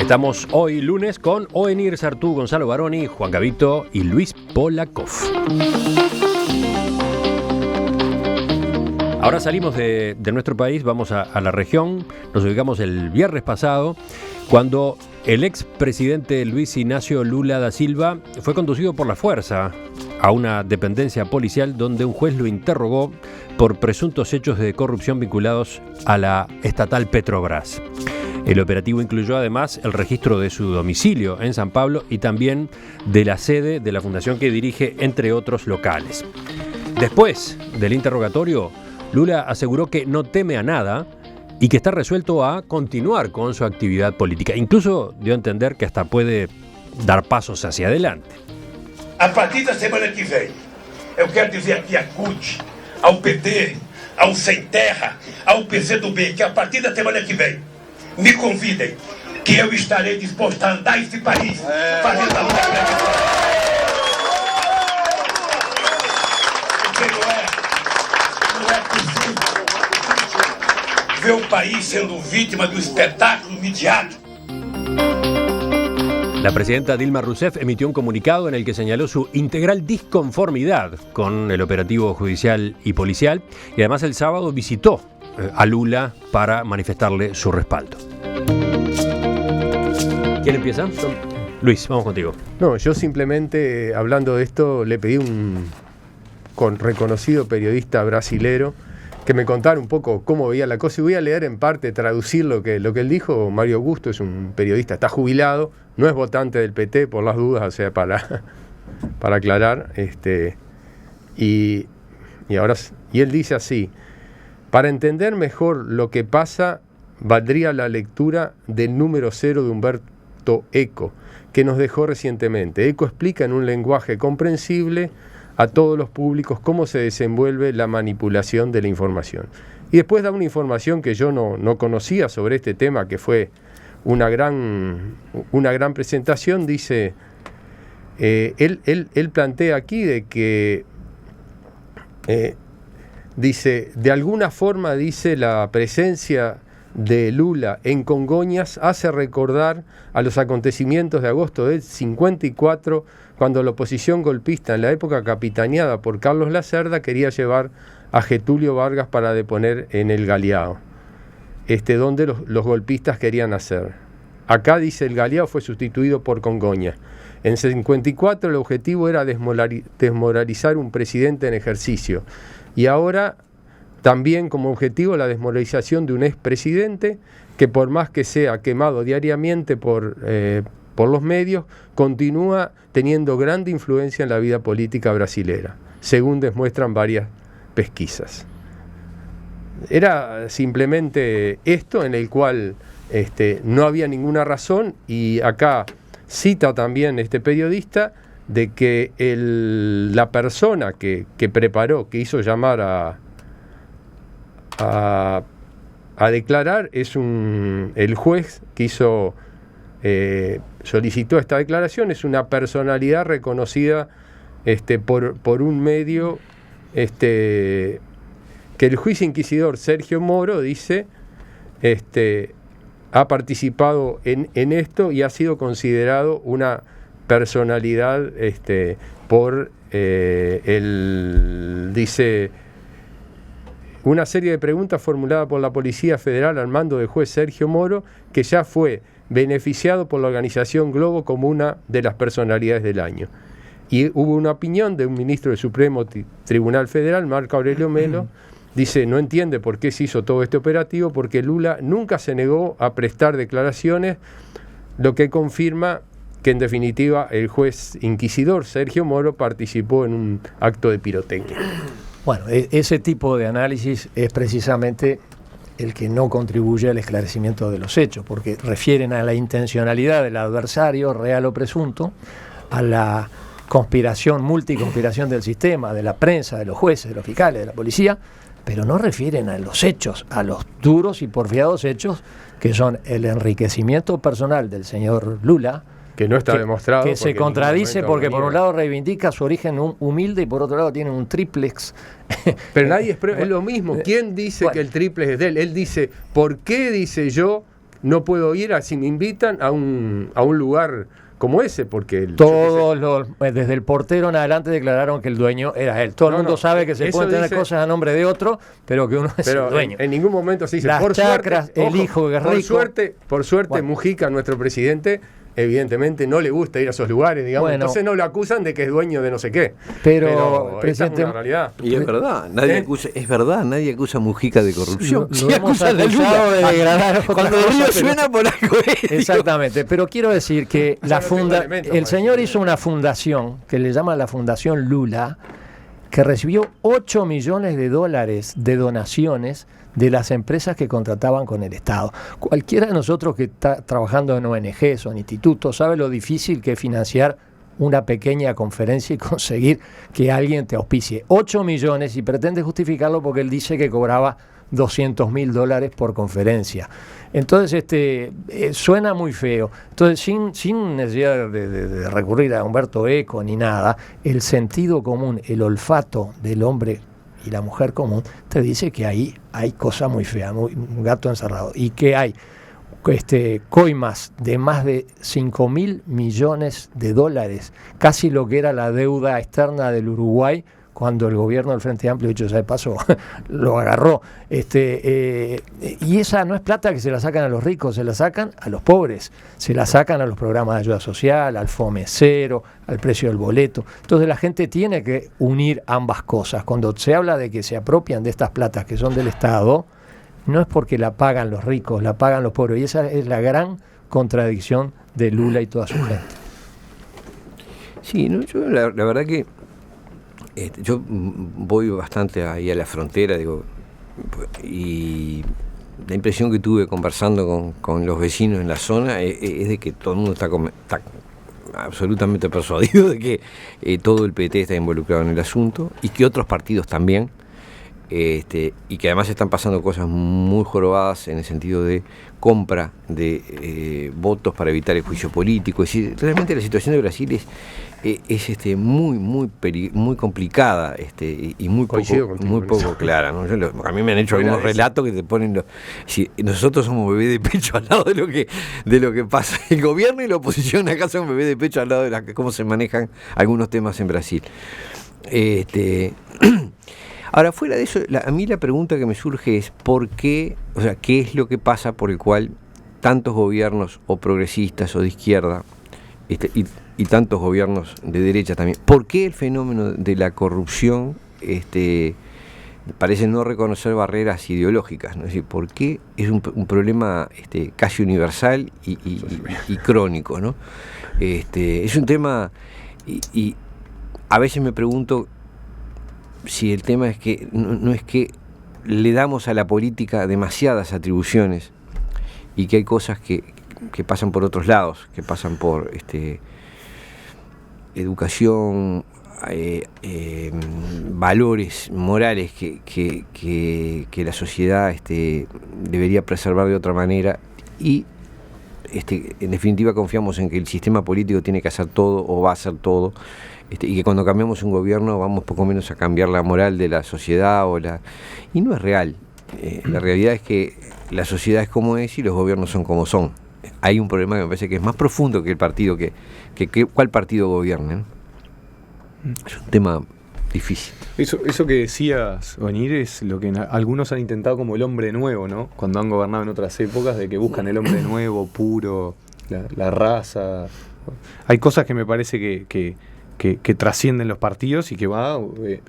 Estamos hoy lunes con Oenir Sartú, Gonzalo Baroni, Juan Gavito y Luis Polakov. Ahora salimos de nuestro país, vamos a la región, nos ubicamos el viernes pasado, cuando el expresidente Luis Ignacio Lula da Silva fue conducido por la fuerza a una dependencia policial donde un juez lo interrogó por presuntos hechos de corrupción vinculados a la estatal Petrobras. El operativo incluyó además el registro de su domicilio en San Pablo y también de la sede de la fundación que dirige, entre otros locales. Después del interrogatorio, Lula aseguró que no teme a nada y que está resuelto a continuar con su actividad política. Incluso dio a entender que hasta puede dar pasos hacia adelante. A partir da semana que vem, eu quero dizer aqui a CUT, ao PT, ao Sem Terra, ao PCdoB, que a partir da semana que vem me convidem, que eu estarei disposto a andar esse país fazendo a luta preventiva. Porque não é possível ver o país sendo vítima do espetáculo midiático. La presidenta Dilma Rousseff emitió un comunicado en el que señaló su integral disconformidad con el operativo judicial y policial y además el sábado visitó a Lula para manifestarle su respaldo. ¿Quién empieza? Luis, vamos contigo. No, yo simplemente, hablando de esto, le pedí con reconocido periodista brasilero que me contara un poco cómo veía la cosa, y voy a leer en parte, traducir lo que él dijo. Mario Augusto es un periodista, está jubilado, no es votante del PT, por las dudas, o sea, para aclarar, y él dice así: para entender mejor lo que pasa, valdría la lectura del número 0 de Humberto Eco, que nos dejó recientemente. Eco explica en un lenguaje comprensible a todos los públicos cómo se desenvuelve la manipulación de la información. Y después da una información que yo no conocía sobre este tema, que fue una gran presentación. Dice, él plantea aquí de que, dice, de alguna forma, dice, la presencia de Lula en Congonhas hace recordar a los acontecimientos de agosto del 54, cuando la oposición golpista, en la época capitaneada por Carlos Lacerda, quería llevar a Getúlio Vargas para deponer en el Galeão, donde los golpistas querían hacer. Acá dice, el Galeão fue sustituido por Congonhas. En 54 el objetivo era desmoralizar un presidente en ejercicio, y ahora también como objetivo la desmoralización de un expresidente que, por más que sea quemado diariamente por los medios, continúa teniendo grande influencia en la vida política brasilera, según demuestran varias pesquisas. Era simplemente esto en el cual no había ninguna razón, y acá cita también este periodista de que la persona que preparó, que hizo llamar a declarar, es el juez que solicitó esta declaración, es una personalidad reconocida por un medio, que el juez inquisidor Sergio Moro dice ha participado en esto y ha sido considerado una personalidad por dice, una serie de preguntas formuladas por la Policía Federal al mando del juez Sergio Moro, que ya fue beneficiado por la organización Globo como una de las personalidades del año. Y hubo una opinión de un ministro del Supremo Tribunal Federal, Marco Aurelio Melo, dice, no entiende por qué se hizo todo este operativo, porque Lula nunca se negó a prestar declaraciones, lo que confirma que en definitiva el juez inquisidor Sergio Moro participó en un acto de pirotecnia. Bueno, ese tipo de análisis es precisamente el que no contribuye al esclarecimiento de los hechos, porque refieren a la intencionalidad del adversario, real o presunto, a la conspiración, multiconspiración del sistema, de la prensa, de los jueces, de los fiscales, de la policía, pero no refieren a los hechos, a los duros y porfiados hechos, que son el enriquecimiento personal del señor Lula, que no está demostrado. Que se contradice porque por un lado reivindica su origen humilde y por otro lado tiene un triplex. Pero nadie es lo mismo. ¿Quién dice que el triplex es de él? Él dice, ¿por qué dice yo no puedo ir si me invitan a un lugar como ese, porque desde el portero en adelante declararon que el dueño era él. Todo el mundo sabe que se pueden tener cosas a nombre de otro, pero que uno es el dueño. En ningún momento se dice, las por chacras, suerte, el hijo que es rico. Por suerte, bueno, Mujica, nuestro presidente, evidentemente no le gusta ir a esos lugares, digamos, bueno, entonces no lo acusan de que es dueño de no sé qué. Pero esa es una realidad. Y es verdad, nadie acusa a Mujica de corrupción. Lo hemos acusado de degradar. Cuando el río suena por algo es. Exactamente, pero quiero decir que el señor hizo una fundación que le llama la Fundación Lula, que recibió $8 millones de donaciones de las empresas que contrataban con el Estado. Cualquiera de nosotros que está trabajando en ONGs o en institutos sabe lo difícil que es financiar una pequeña conferencia y conseguir que alguien te auspicie. 8 millones y pretende justificarlo porque él dice que cobraba $200.000 por conferencia. Entonces suena muy feo. Entonces sin necesidad de recurrir a Humberto Eco ni nada, el sentido común, el olfato del hombre y la mujer común te dice que ahí hay cosas muy feas, un gato encerrado, y que hay coimas de más de $5.000 millones, casi lo que era la deuda externa del Uruguay cuando el gobierno del Frente Amplio, dicho sea de paso, lo agarró. Y esa no es plata que se la sacan a los ricos, se la sacan a los pobres, se la sacan a los programas de ayuda social, al FOME cero, al precio del boleto. Entonces la gente tiene que unir ambas cosas. Cuando se habla de que se apropian de estas platas que son del Estado, no es porque la pagan los ricos, la pagan los pobres. Y esa es la gran contradicción de Lula y toda su gente. Sí, no, yo la verdad que yo voy bastante ahí a la frontera, digo, y la impresión que tuve conversando con los vecinos en la zona es de que todo el mundo está absolutamente persuadido de que todo el PT está involucrado en el asunto y que otros partidos también, y que además están pasando cosas muy jorobadas en el sentido de compra de votos para evitar el juicio político. Es decir, realmente la situación de Brasil es muy complicada y muy poco clara, ¿no? A mí me han hecho algunos relatos que te ponen nosotros somos bebé de pecho al lado de lo que pasa. El gobierno y la oposición acá son bebé de pecho al lado de cómo se manejan algunos temas en Brasil. Ahora, fuera de eso, a mí la pregunta que me surge es ¿por qué? O sea, ¿qué es lo que pasa por el cual tantos gobiernos o progresistas o de izquierda y tantos gobiernos de derecha también, ¿por qué el fenómeno de la corrupción parece no reconocer barreras ideológicas, ¿no? Es decir, ¿por qué es un problema casi universal y crónico, ¿no? Es un tema y a veces me pregunto si el tema es que no es que le damos a la política demasiadas atribuciones y que hay cosas que pasan por otros lados, que pasan por educación, valores morales que la sociedad debería preservar de otra manera y en definitiva confiamos en que el sistema político tiene que hacer todo o va a hacer todo, y que cuando cambiamos un gobierno vamos poco menos a cambiar la moral de la sociedad y no es real. La realidad es que la sociedad es como es y los gobiernos son como son. Hay un problema que me parece que es más profundo que el partido que cuál partido gobierne, ¿no? Es un tema difícil. Eso que decías, Onir, es lo que algunos han intentado como el hombre nuevo, ¿no? Cuando han gobernado en otras épocas, de que buscan el hombre nuevo, puro, la raza. Hay cosas que me parece que trascienden los partidos y que va,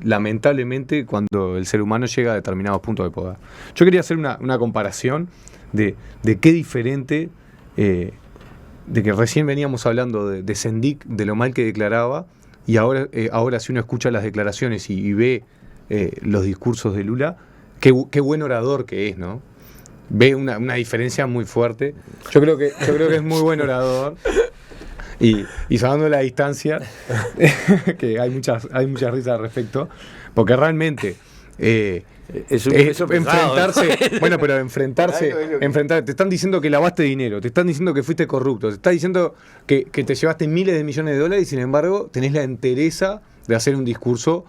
lamentablemente, cuando el ser humano llega a determinados puntos de poder. Yo quería hacer una comparación de qué diferente, de que recién veníamos hablando de Sendik, de lo mal que declaraba, y ahora si uno escucha las declaraciones y ve los discursos de Lula, qué buen orador que es, ¿no? Ve una diferencia muy fuerte. Yo creo que es muy buen orador. Y salvando la distancia, que hay muchas risas al respecto, porque realmente enfrentarse, bueno, pero enfrentarse, te están diciendo que lavaste dinero, te están diciendo que fuiste corrupto, te están diciendo que te llevaste miles de millones de dólares y sin embargo tenés la entereza de hacer un discurso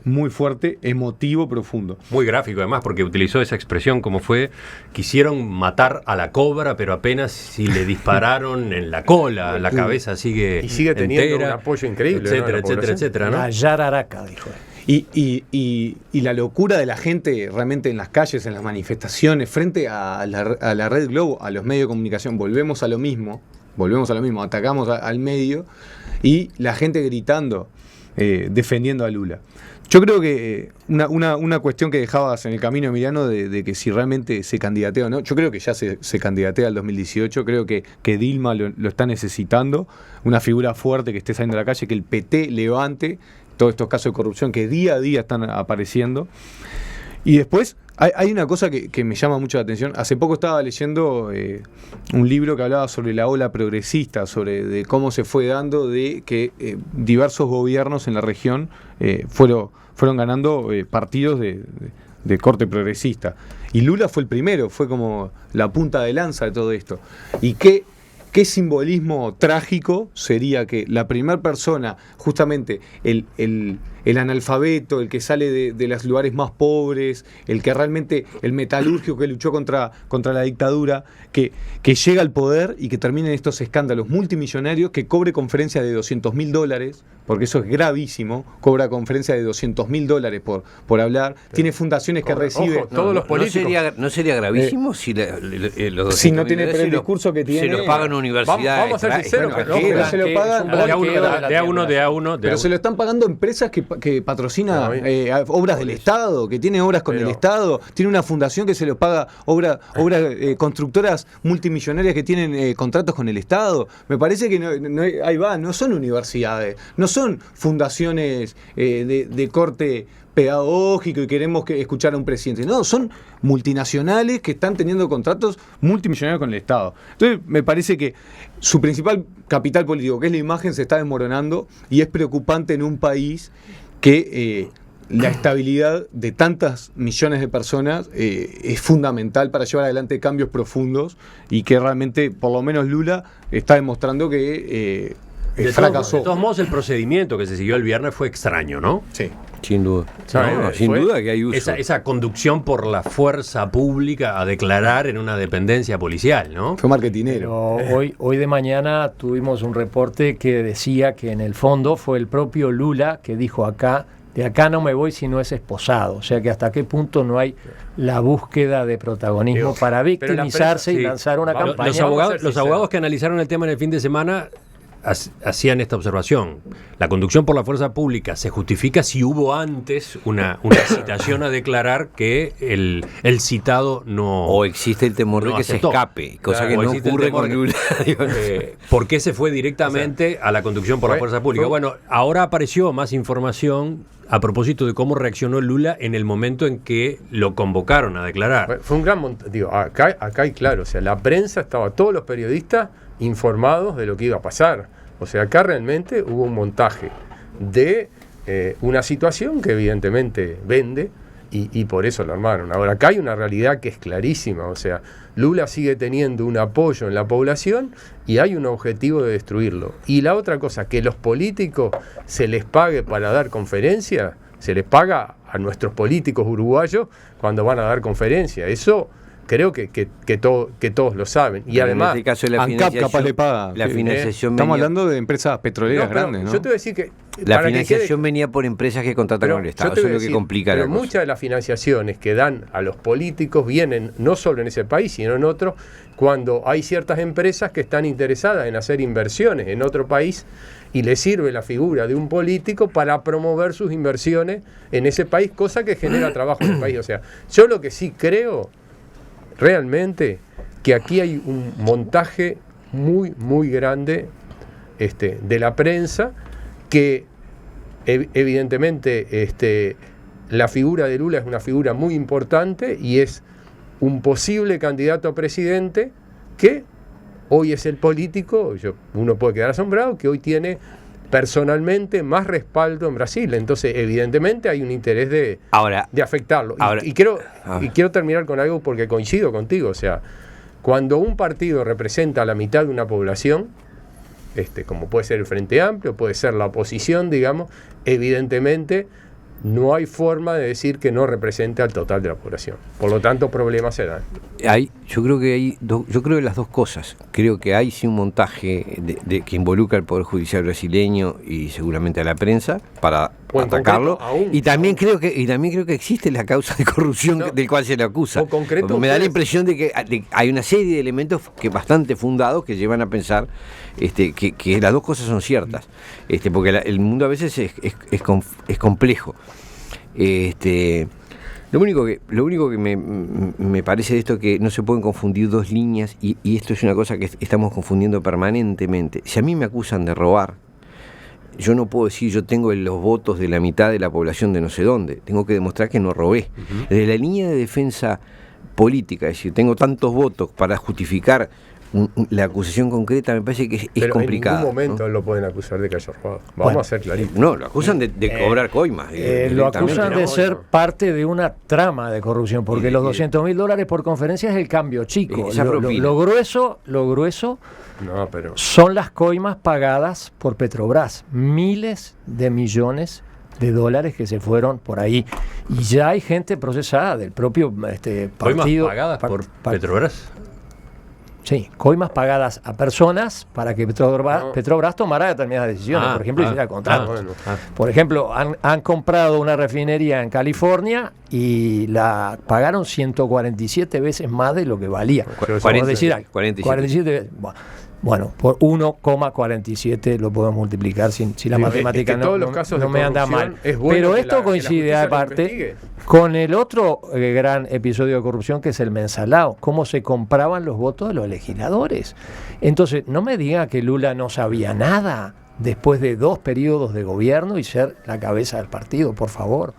muy fuerte, emotivo, profundo. Muy gráfico además, porque utilizó esa expresión como fue, quisieron matar a la cobra, pero apenas si le dispararon en la cola, la cabeza sigue y sigue teniendo entera, un apoyo increíble, etcétera, ¿no? etcétera, etcétera, ¿no? La yararaca, dijo él. Y la locura de la gente realmente en las calles, en las manifestaciones, frente a la Red Globo, a los medios de comunicación, volvemos a lo mismo, atacamos al medio y la gente gritando, defendiendo a Lula. Yo creo que una cuestión que dejabas en el camino, Emiliano, de que si realmente se candidatea o no, yo creo que ya se candidatea al 2018, creo que Dilma lo está necesitando, una figura fuerte que esté saliendo a la calle, que el PT levante todos estos casos de corrupción que día a día están apareciendo. Y después hay una cosa que me llama mucho la atención. Hace poco estaba leyendo un libro que hablaba sobre la ola progresista, de cómo se fue dando de que diversos gobiernos en la región fueron ganando partidos de corte progresista. Y Lula fue el primero, fue como la punta de lanza de todo esto. Y qué simbolismo trágico sería que la primera persona, justamente el analfabeto, el que sale de los lugares más pobres, el que realmente, el metalúrgico que luchó contra la dictadura, que llega al poder y que termine en estos escándalos multimillonarios, que cobre conferencia de $200.000, porque eso es gravísimo, cobra conferencia de $200.000 por hablar, tiene fundaciones que recibe... Ojo, todos los políticos... ¿No sería gravísimo si no tiene el discurso que tiene... Se los pagan universidades. Vamos a ser sinceros, pero se lo pagan... De a uno. Pero se lo están pagando empresas que patrocinan obras del Estado, que tiene obras con el Estado, tiene una fundación que se los paga obras constructoras multimillonarias que tienen contratos con el Estado. Me parece que no son universidades, no son fundaciones de corte pedagógico y queremos escuchar a un presidente. No, son multinacionales que están teniendo contratos multimillonarios con el Estado. Entonces, me parece que su principal capital político, que es la imagen, se está desmoronando y es preocupante en un país que la estabilidad de tantas millones de personas es fundamental para llevar adelante cambios profundos y que realmente, por lo menos Lula, está demostrando que fracasó. De todos modos, el procedimiento que se siguió el viernes fue extraño, ¿no? Sí. Sin duda. Sin duda que hay uso. Esa conducción por la fuerza pública a declarar en una dependencia policial, ¿no? Fue marketinero. Pero hoy de mañana tuvimos un reporte que decía que en el fondo fue el propio Lula que dijo de acá no me voy si no es esposado. O sea que hasta qué punto no hay la búsqueda de protagonismo para victimizarse y lanzar una campaña. Los abogados que analizaron el tema en el fin de semana hacían esta observación. La conducción por la fuerza pública se justifica si hubo antes una citación a declarar que el citado no... O existe el temor de que se escape, cosa que no ocurre con Lula. ¿Por qué se fue directamente a la conducción por la fuerza pública? Bueno, ahora apareció más información a propósito de cómo reaccionó Lula en el momento en que lo convocaron a declarar. Fue un gran acá hay claro, o sea, la prensa estaba, todos los periodistas informados de lo que iba a pasar. O sea, acá realmente hubo un montaje de una situación que evidentemente vende y por eso lo armaron. Ahora, acá hay una realidad que es clarísima, o sea, Lula sigue teniendo un apoyo en la población y hay un objetivo de destruirlo. Y la otra cosa, que los políticos se les pague para dar conferencias, se les paga a nuestros políticos uruguayos cuando van a dar conferencias. Eso creo que todos lo saben. Y pero además, en este caso, la ANCAP capaz le paga. La financiación estamos hablando de empresas petroleras grandes, ¿no? Yo te voy a decir que la financiación venía por empresas que contratan con el Estado. Eso es lo que complica la cosa. Pero muchas de las financiaciones que dan a los políticos vienen no solo en ese país, sino en otros, cuando hay ciertas empresas que están interesadas en hacer inversiones en otro país y le sirve la figura de un político para promover sus inversiones en ese país, cosa que genera trabajo en el país. O sea, yo lo que sí creo realmente que aquí hay un montaje muy, muy grande de la prensa que evidentemente la figura de Lula es una figura muy importante y es un posible candidato a presidente que hoy es el político, uno puede quedar asombrado, que hoy tiene personalmente más respaldo en Brasil. Entonces, evidentemente hay un interés de afectarlo. Y quiero terminar con algo porque coincido contigo. O sea, cuando un partido representa a la mitad de una población, como puede ser el Frente Amplio, puede ser la oposición, digamos, evidentemente no hay forma de decir que no represente al total de la población. Por lo tanto, problemas se dan. Yo creo que las dos cosas. Creo que hay sí un montaje que involucra al Poder Judicial brasileño y seguramente a la prensa para atacarlo. Y también creo que existe la causa de corrupción del cual se le acusa. Me da la impresión de que hay una serie de elementos que bastante fundados que llevan a pensar que las dos cosas son ciertas. Porque el mundo a veces es complejo. Lo único que me parece de esto es que no se pueden confundir dos líneas y esto es una cosa que estamos confundiendo permanentemente. Si a mí me acusan de robar, yo no puedo decir yo tengo los votos de la mitad de la población de no sé dónde. Tengo que demostrar que no robé. Desde la línea de defensa política, es decir, tengo tantos votos para justificar la acusación concreta, me parece que es complicada. En ningún momento lo pueden acusar de que haya robado. Vamos a ser claritos. No, lo acusan de cobrar coimas. Lo acusan de ser parte de una trama de corrupción, porque los $200.000 por conferencia es el cambio chico. Lo grueso son las coimas pagadas por Petrobras. Miles de millones de dólares que se fueron por ahí. Y ya hay gente procesada del propio partido. ¿Coimas pagadas por Petrobras? Sí, coimas pagadas a personas para que Petrobras tomara determinadas decisiones, por ejemplo, hiciera contratos. Por ejemplo, han comprado una refinería en California y la pagaron 147 veces más de lo que valía. 47 veces. Bueno, por 1,47 lo podemos multiplicar si la matemática no me anda mal. Pero esto coincide aparte con el otro gran episodio de corrupción que es el mensalao, cómo se compraban los votos de los legisladores. Entonces, no me diga que Lula no sabía nada después de 2 periodos de gobierno y ser la cabeza del partido, por favor.